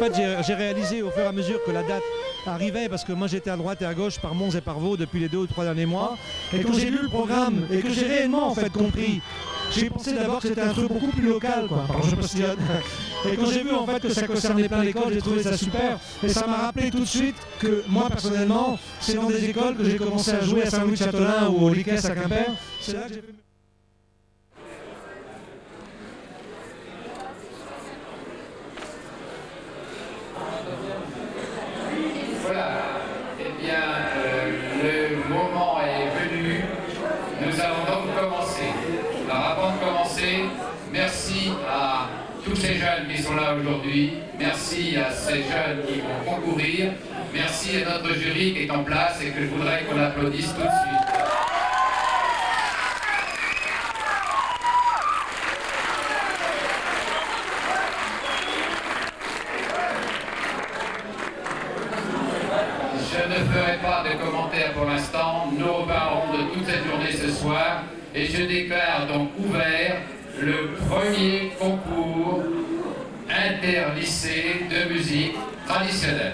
fait, j'ai réalisé au fur et à mesure que la date arrivait, parce que moi j'étais à droite et à gauche par Mons et par Vaud depuis les 2 ou 3 derniers mois, et quand j'ai lu le programme et que j'ai réellement en fait compris, j'ai pensé d'abord que c'était un truc beaucoup plus local, quoi. Pardon, je postillonne. Et quand j'ai vu en fait que ça concernait plein d'écoles, j'ai trouvé ça super. Et ça m'a rappelé tout de suite que moi personnellement, c'est dans des écoles que j'ai commencé à jouer à Saint-Louis-de-Châtelain ou au Liquès à Quimper. C'est là que j'ai fait... Voilà. Eh bien, le moment est venu. Nous allons donc commencer. Alors avant de commencer, merci à tous ces jeunes qui sont là aujourd'hui. Merci à ces jeunes qui vont concourir. Merci à notre jury qui est en place et que je voudrais qu'on applaudisse tout de suite. Je ne ferai pas de commentaires pour l'instant. Nous parlerons de toute cette journée ce soir et je déclare donc ouvert le premier concours interlycée de musique traditionnelle.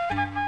Thank you.